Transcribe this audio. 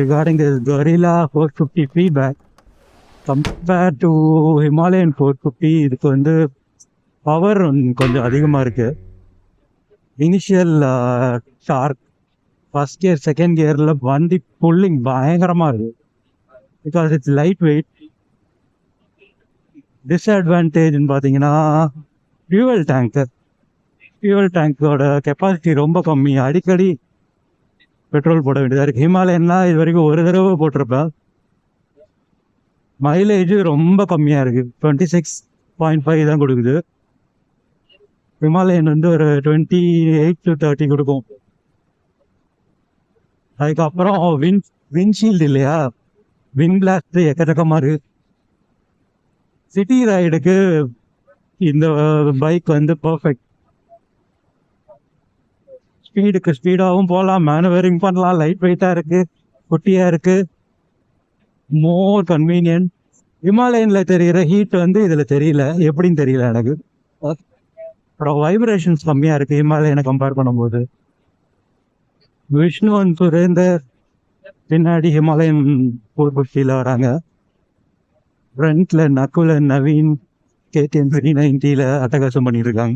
regarding this Gorilla 450 feedback compared to Himalayan 450, இதுக்கு வந்து power கொஞ்சம் அதிகமாக இருக்குது. Initial torque first gear second கியரில் வண்டி புல்லிங் பயங்கரமாக இருக்குது. Because it's light weight. டிஸ்அட்வான்டேஜ்னு பார்த்தீங்கன்னா ஃபியூவல் டேங்கோட கெப்பாசிட்டி ரொம்ப கம்மி. அடிக்கடி பெட்ரோல் போட வேண்டியதாக இருக்குது. ஹிமாலயன்லாம் இது வரைக்கும் ஒரு தடவை போட்டிருப்பேன். மைலேஜ் ரொம்ப கம்மியாக இருக்குது. 26.5 தான் கொடுக்குது. ஹிமாலயன் வந்து ஒரு 28 to 30 கொடுக்கும். அதுக்கப்புறம் விண்ட்ஷீல்டு இல்லையா, விண்ட் பிளாஸ்ட் எக்கச்சக்கமாக இருக்குது. சிட்டி ரைடுக்கு இந்த பைக் வந்து பர்ஃபெக்ட். ஸ்பீடாகவும் போகலாம், மேனுவரிங் பண்ணலாம், லைட் வெயிட்டாக இருக்குது, குட்டியாக இருக்குது, மோர் கன்வீனியன்ட். ஹிமாலயனில் தெரிகிற ஹீட் வந்து இதில் தெரியல, எப்படின்னு தெரியல எனக்கு. அப்புறம் வைப்ரேஷன்ஸ் கம்மியாக இருக்குது ஹிமாலயனை கம்பேர் பண்ணும்போது. விஷ்ணு சுரேந்தர் பின்னாடி ஹிமாலயன் 450 வராங்க. ஃப்ரண்ட்ல நகுலன் நவீன் KTM 390 அட்டகாசம் பண்ணியிருக்காங்க.